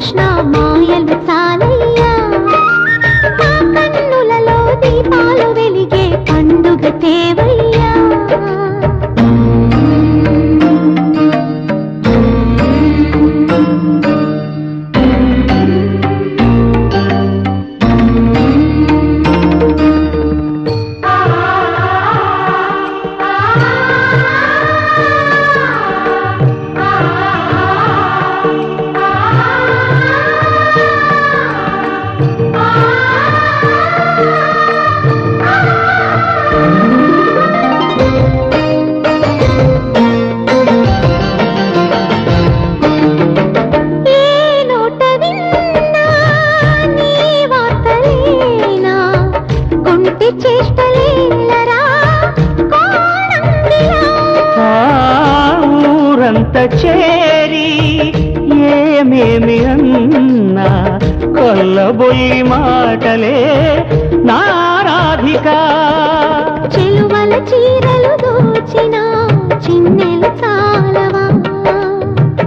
కృష్ణ మాయలు చాలయ్యా మా కన్నులలో దీపాలు వెలిగే పండుగ తేవయ్యా చేరి ఏమేమి అన్నా కొల్లబొయ్యి మాటలే నారాధిక చెలువల చీరలు దోచిన చిన్నెలు చాలవా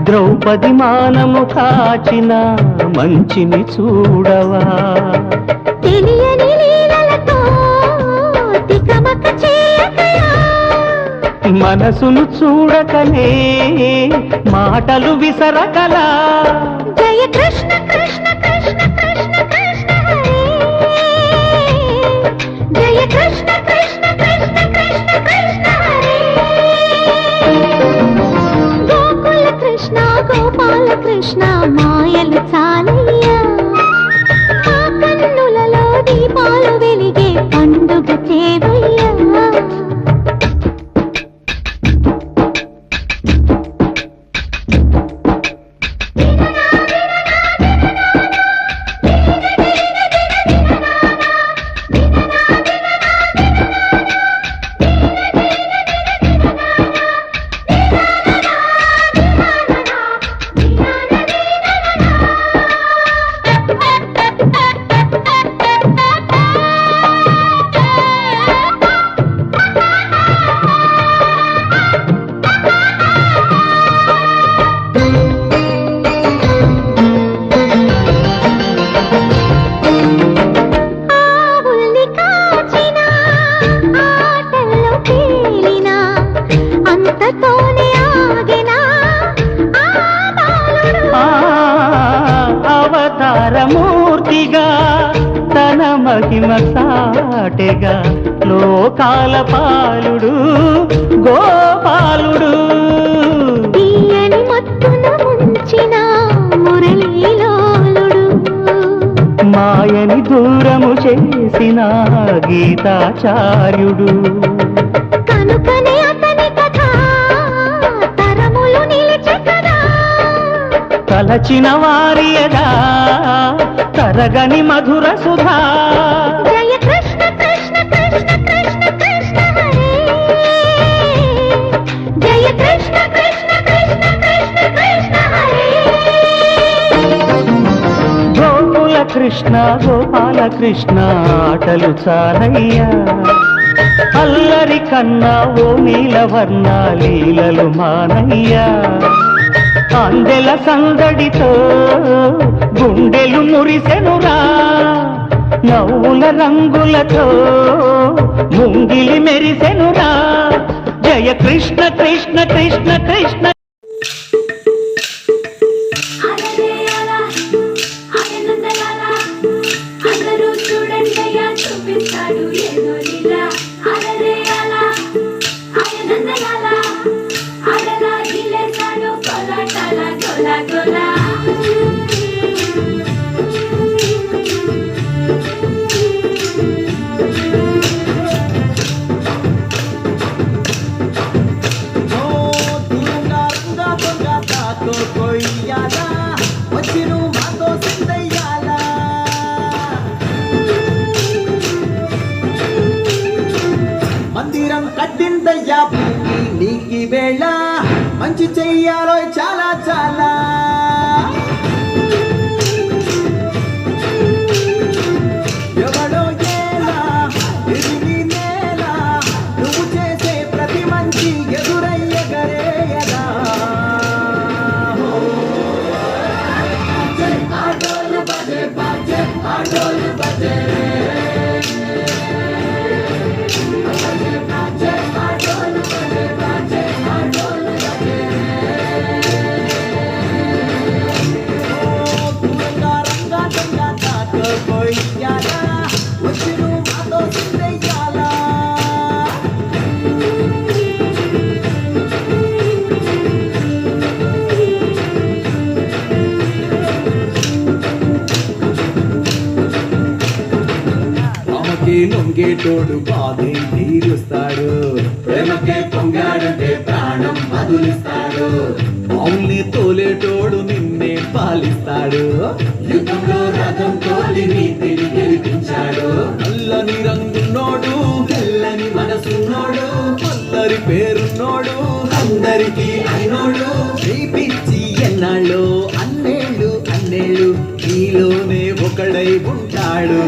ద్రౌపది మానము కాచిన మంచిని చూడవా తెలియని లీలలతో తికమక చేయకయా మనసును చూడకనే మాటలు విసరకలా జయ కృష్ణ కృష్ణ కృష్ణ కృష్ణ కృష్ణ హరే జయ కృష్ణ కృష్ణ కృష్ణ కృష్ణ కృష్ణ హరే గోకుల కృష్ణ గోపాల కృష్ణ మాయలు చాలయ్యా మా కన్నులలో దీపాలు వెలిగే పండుగ తేవయ్యా అవతారమూర్తిగా తన మహిమ సాటెగా లోకాల పాలుడు గోపాలుడు తీయని మత్తున ముంచిన మురళీలోలుడు మాయని దూరము చేసిన గీతాచార్యుడు కనుకనే అతని కథ తరములు నిలిచె కదా తలచిన వారియదా తరగని మధుర సుధా జయ కృష్ణ కృష్ణ కృష్ణ కృష్ణ కృష్ణ హరే జయ కృష్ణ కృష్ణ కృష్ణ కృష్ణ కృష్ణ హరే గోకుల కృష్ణ గోపాల కృష్ణ ఆటలు చాలయ్యా అల్లరి కన్నా ఓ నీలవర్ణ లీలలు మానయ్యా అందెల సందడితో గుండెలు మురిసెనురా నవ్వుల రంగులతో ముంగిలి మెరిసెనురా జయ కృష్ణ కృష్ణ కృష్ణ కృష్ణ మందిరం కట్టిందయ్యా నీకి వేళ మంచి చెయ్యాలో చాలా చాలా ఎవడో ఏలా ఎదిగి నేల నువ్వు చేసే ప్రతి మంచి ఎదురయ్యగరేయదా ప్రేమకి లొంగేటోడు బాధే తీరుస్తాడు. ప్రేమకే పొంగాడంటే ప్రాణం బదులిస్తాడు. అవుని తోలేటోడు నిన్నే పాలిస్తాడు. యుద్ధంలో రథం తోలి నీతిని గెలిపించాడు. నల్లని రంగున్నోడు తెల్లని మనసున్నోడు అల్లరి పేరున్నోడు అందరికీ అయినోడు. నీ పిచ్చి ఎన్నాళ్ళు అన్నేళ్ళు అన్నేళ్ళు నీలోనే ఒకడై ఉంటాడు.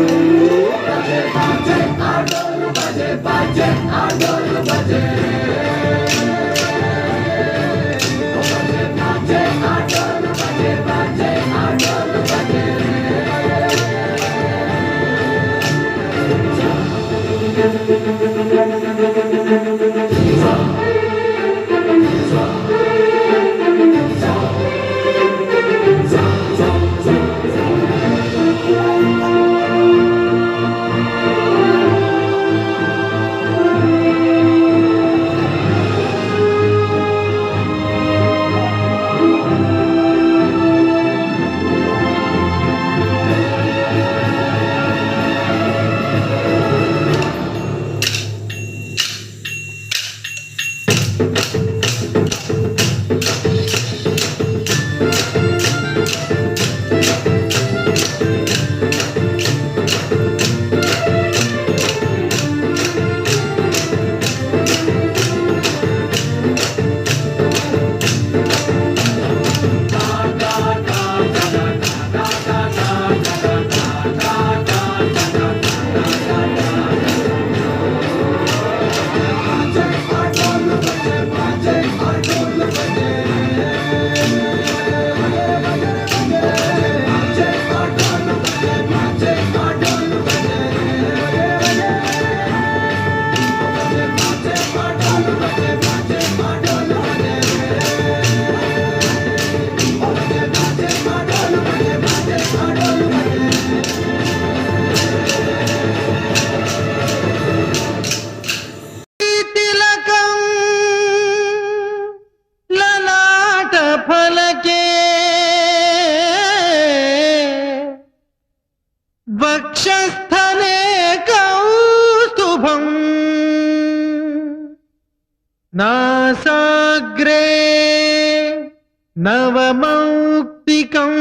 వక్షస్థలే కౌస్తుభం నాసాగ్రే నవమౌక్తికం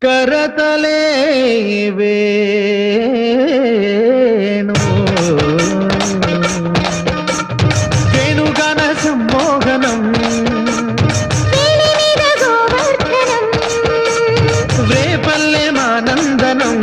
కరతలే వేణు వేణుగాన సమ్మోహనం వేపల్లె మానందనం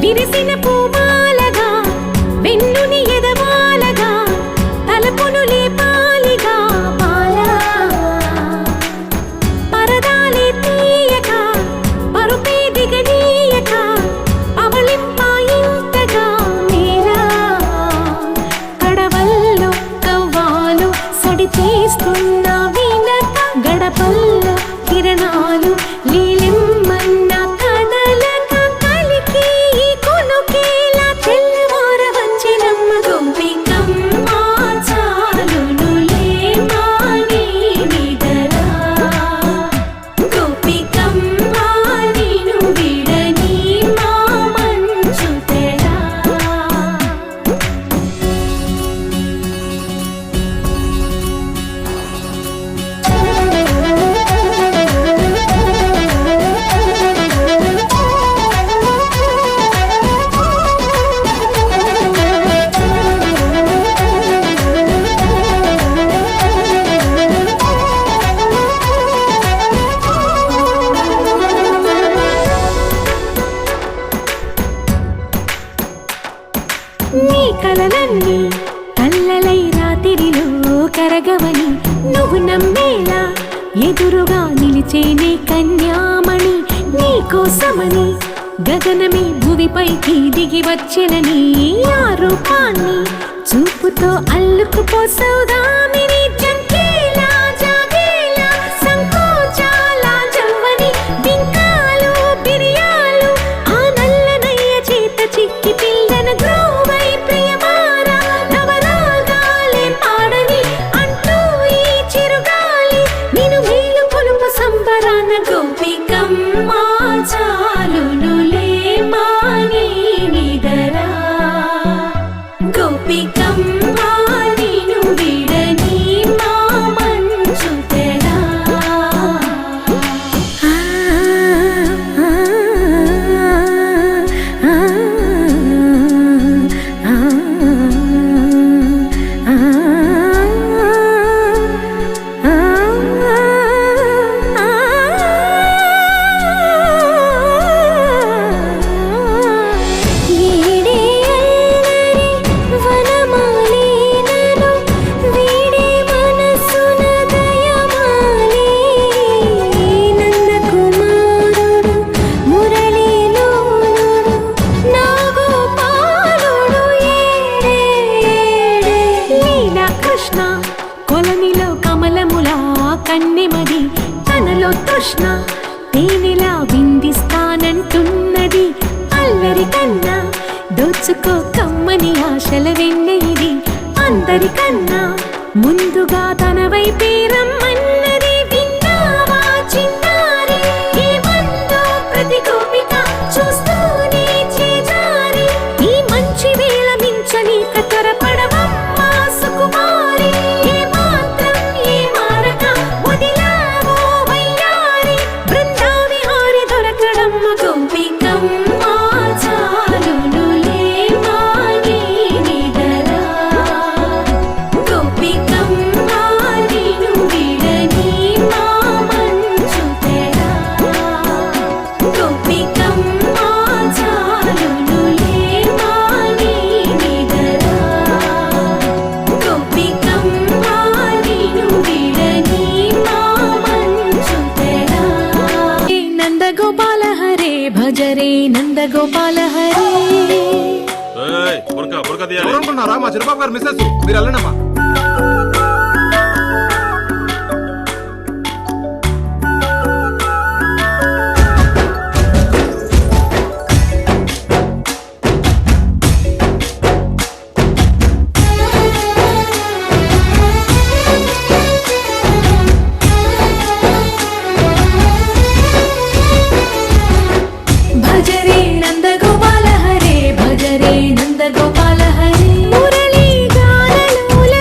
విరిసిన పూమాలగా వెన్నుని ఎదవాలగా తలపును లేపాలిగా బాలా పరదాలే తీయక పరుపే దిగనీయక అవళింపాయింతగా మేరా కడవల్లో కవ్వాలు సడి చేస్తున్న వీణత గడపల్లో కిరణాలు లీలెమ్మన్న కదలక కలికి కొనుకేలా తెల్లవార వంచినమ్మ గోపికమ్మ చాలునులే మాని నిదరా గోపికమ్మ నిను విడని మా మంచు తెరా నీ కలలన్నీ కల్లలై రాత్రిలో కరగవని నువ్వు నమ్మేలా ఎదురుగా నిలిచేనే కన్యామణి నీకోసమని గగనమే భువిపైకి దిగి వచ్చినని ఆ రూపాన్ని చూపుతో అల్లుకుపోసౌదామిని జంకేలా జాగేలా సంకోచాల జవ్వని బింకాలు బిరియాలు ఆ నల్లనయ్య చేత చిక్కి పిల్లన గ్రోవై ప్రియమారా నవరాగాలే పాడని అంటూ ఈ చిరుగాలి నిన్ను మేలు కొలుపు సంబరాన గోపికమ్మ చాలునులే మాని నిదరా గోపికమ్మ నిన్ను విడని మా మంచు తెరా వీడే అల్లరి వనమాలినను వీడే మనసున దయమాలి నందకుమారుడు మురళీలోనుడు నాగోపాలుడు ఏడే లీలా కృష్ణ కొలనిలో కమలములా కన్నెమది తనలో తృష్ణ తేనెలా విందిస్తానంటున్నది అల్లరి కన్నా దోచుకో కమ్మని ఆశల వెన్నెయిది అందరికన్నా ముందుగా తన వైపే రమ్మన్నది విన్నావా చిన్నారి ఏమందో ప్రతి గోపిక చూస్తూనే చేజారి ఈ మంచి వేళ మించని కతరపడవమ్మా సుకుమారి ఏ మాత్రం ఏ మారక వదిలావో వయ్యారి బృందావి హారి దొరకడమ్మ గోపికమ్మ చాలునులే మాని నిదరా గోపికమ్మ నిన్ను విడని మా మంచు తెరా గోపికమ్మ చాలునులే మాని నిదరా గోపికమ్మ నిన్ను విడని మా మంచు తెరా నందగోపాల హరే భజరే నందగోపాల హరే బురక తీయాలి. ఎవరనుకున్నారా మా చిరబాబు గారు మిస్సెస్ మీరు వెళ్ళండమ్మా భజరే నందగోపాల హరే భజరే నందగోపాల హరే మురళీ గానలోల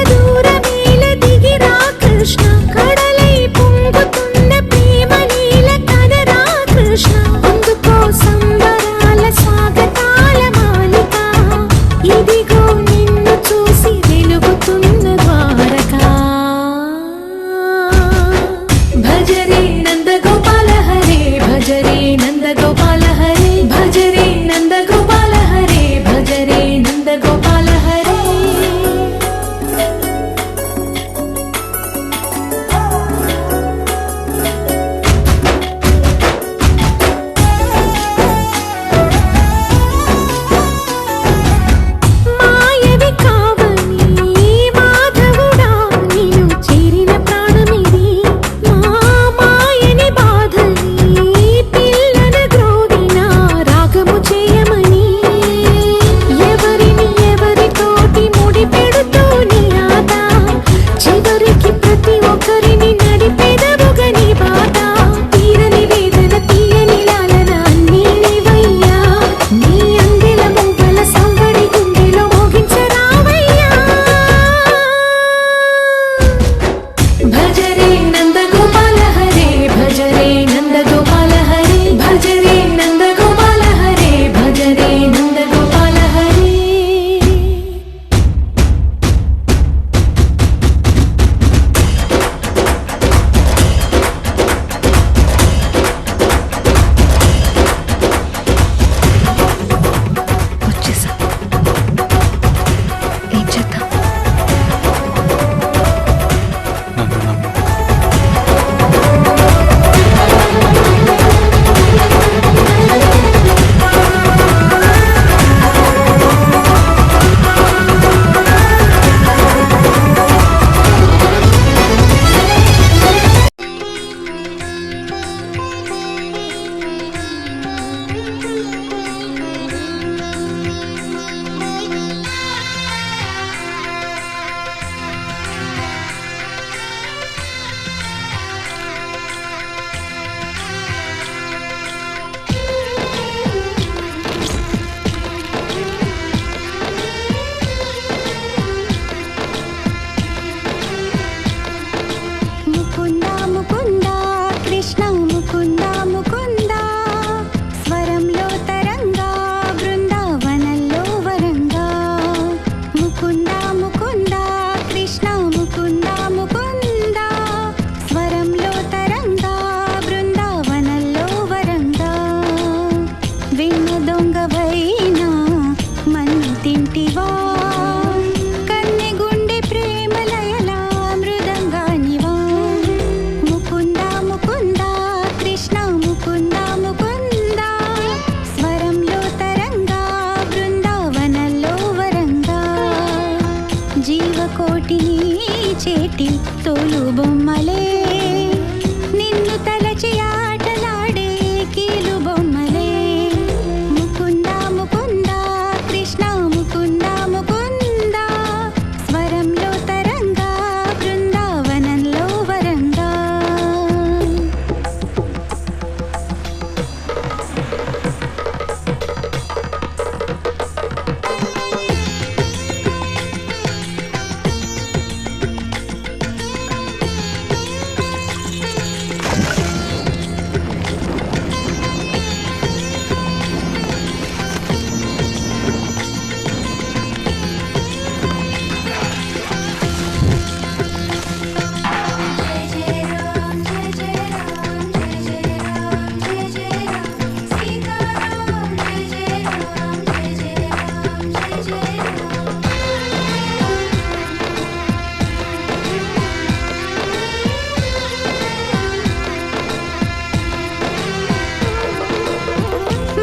దొంగవైనా మన్ను తింటివా కన్నె గుండె ప్రేమలయలా మృదంగానివా ముకుంద ముకుంద కృష్ణ ముకుంద ముకుంద స్వరంలో తరంగా బృందావనంలో వరంగా జీవకోటిని చేటి తోలు బొమ్మలే నిన్ను తలచి ఆటలాడే కీలు బొమ్మలే ముకుంద ముకుంద కృష్ణ ముకుంద ముకుంద స్వరంలో తరంగా బృందావనంలో వరంగా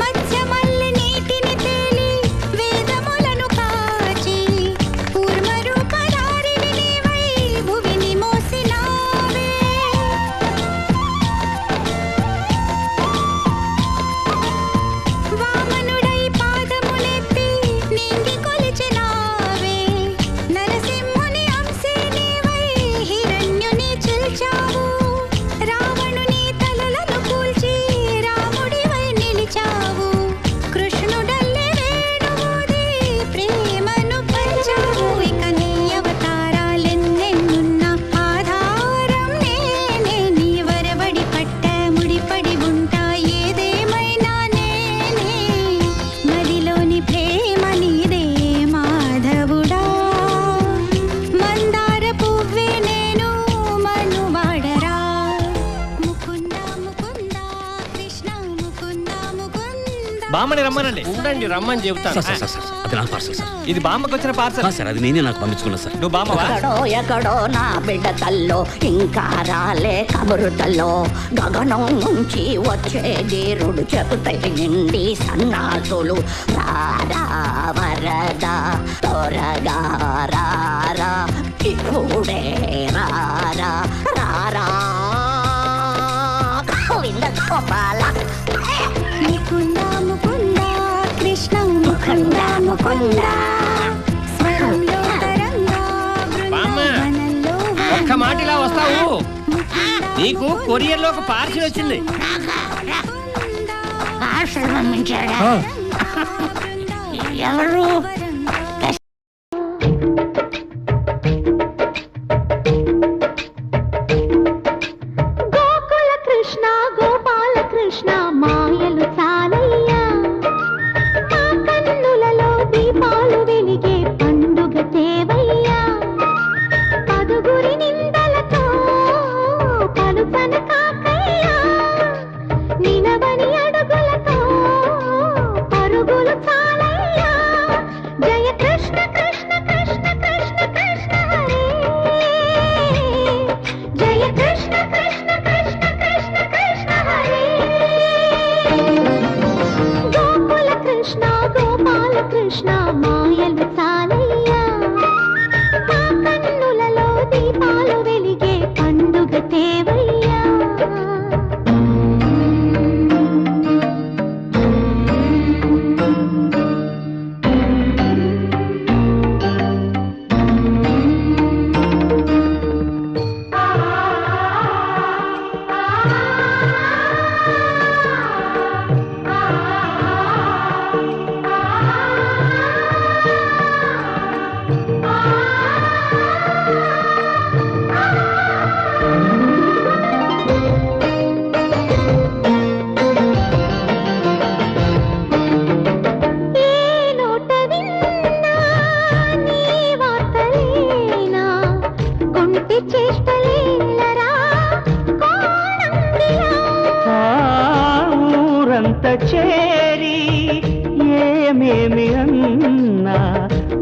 మత్స్యమల్లి నీటిని తేలి వేదములను కాచి కూర్మరూపధారిణి నీవై భువిని మోసినావే వామనుడై పాదములెత్తి నింగి కొలిచినావే నరసింహుని అంశే నీవై హిరణ్యుని చిల్చావు రావణుని తలలను కూల్చి రాముడివై నిలిచావు కృష్ణుడల్లే వేణువూది ప్రేమను పంచావు ఇక నీ అవతారాలెన్నెన్నున్న ఆధారం నేనే నీ వరవడి పట్ట ముడిపడి ఉంటా ఏదేమైనా నేనే మదిలోని ప్రేమ నీదే మాధవుడా మందార పువ్వే నేను మనువాడరా ముకుంద ముకుంద కృష్ణ ముకుంద ముకుంద బామ్మని రమ్మనండి. ఉండండి, రమ్మని చెబుతాను. అది నా పార్సల్ సార్. ఇది బామ్మకి వచ్చిన పార్సల్. సార్ అది నేనే నాకు పంపించుకున్నా సార్. నువ్వు బామ్మవా? ఎక్కడో ఎక్కడో నా బిడ్డ తల్లో ఇంకా రాలే కబురుతల్లో గగనం నుంచి వచ్చే జీరుడు చెబుతాయి నిండి సన్నాసులు రారా వరద త్వరగా రారా ఇప్పుడే రారా రారా గోవింద గోపాల ముకుంద ముకుంద కృష్ణ ముకుంద ముకుంద స్వరంలో తరంగా బృందావనంలో ఒక్క మాట ఇలా వస్తావు. నీకు కొరియర్ లో ఒక పార్సిల్ వచ్చింది. ఆశ్రమించాడా ఎవరు గోకుల కృష్ణ గోపాల కృష్ణ మాయలు చాలయ్యా మా కన్నులలో దీపాలు వెలిగే పండుగ తేవయ్యా పదుగురి నిందలతో పలుపన కాకయ్యా నిలవని అడుగులతో పరుగులు చాలయ్యా జయ కృష్ణ కృష్ణ కృష్ణ కృష్ణ కృష్ణ హరే జయ కృష్ణ కృష్ణ కృష్ణ కృష్ణ కృష్ణ హరే గోకుల కృష్ణ గోపాల కృష్ణ మాయలు చాలయ్యా మా కన్నులలో దీపాలు వెలిగే పండుగ తేవయ్యా ఏమేమి అన్నా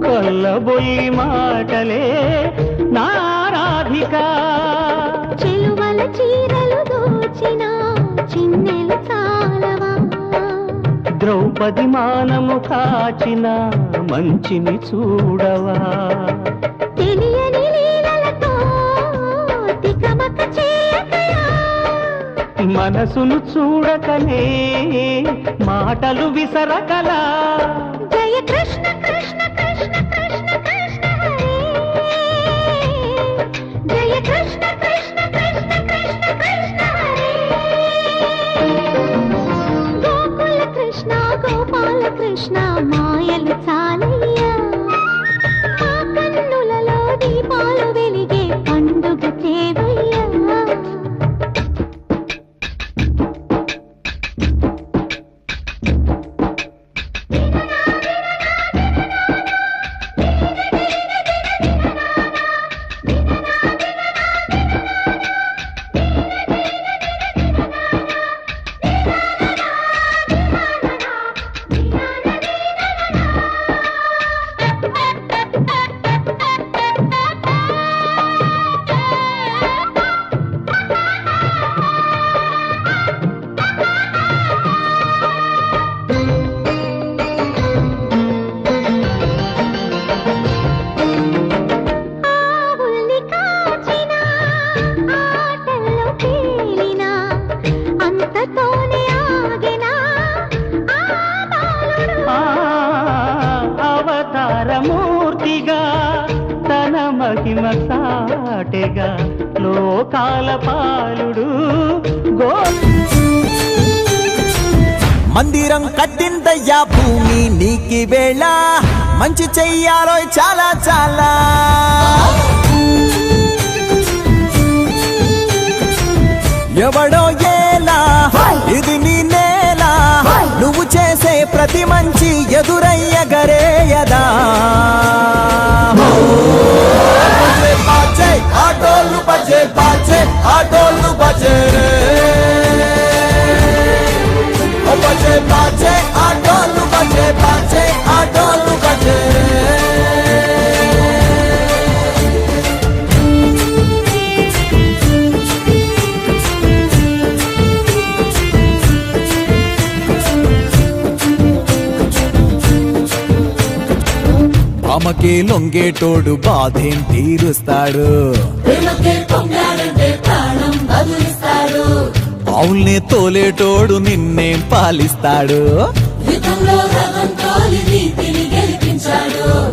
కొల్లబొల్లి మాటలే నా రాధిక. చెలువల చీరలు దోచిన చిన్నెలు చాలవా, ద్రౌపది మానము కాచిన మంచిని చూడవా. తెలియని లీలలతో తికమక చేయకయా, మనసును చూడకనే మాటలు విసరకలా. జయ కృష్ణ కృష్ణ కృష్ణ కృష్ణ కృష్ణ హరే, జయ కృష్ణ కృష్ణ కృష్ణ కృష్ణ కృష్ణ హరే. గోకుల కృష్ణ గోపాల కృష్ణ మాయలు చాలయ్యా, మా కన్నులలో దీపాలు వెలిగే పండుగ చేవయ్యా. ఆవుల్ని కాచిన ఆటల్లో తేలిన అంతతోనే ఆగిన ఆ బాలుడు. ఆ అవతారమూర్తిగా తన మహిమ సాటెగా లోకాల పాలుడు గో. మందిరం కట్టిందయ్యా భూమి నీకి వేళ, మంచి చెయ్యాలో చాలా చాలా. ఎవడో ఏలా ఇది నీ నేల, నువ్వు చేసే ప్రతి మంచి ఎదురయ్యగరేయదా. బాజే ఆటోలు బజే బాజే ఆటోలు బజే రే, బజే బాజే ఆటోలు బజే బాజే ఆటోలు బజే. అమ్మకే లొంగేటోడు బాధేం తీరుస్తాడు, ఆవుల్నే తోలేటోడు నిన్నేం పాలిస్తాడు.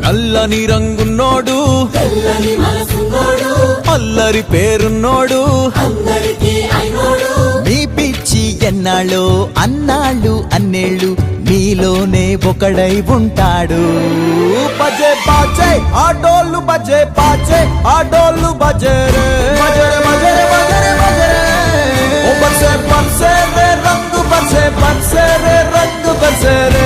నల్లని రంగున్నోడు అల్లరి పేరున్నోడు, మీ పిచ్చి ఎన్నాళ్ళు అన్నాళ్ళు అన్నేళ్ళు మీలోనే ఒకడై ఉంటాడు. బజే బాజే ఆటోలు బజే బాజే ఆటోలు బజే రే, బజే బజే బజే బజే ఓ బజే బజే రే రంగు బజే బజే రే రంగు బజే రే.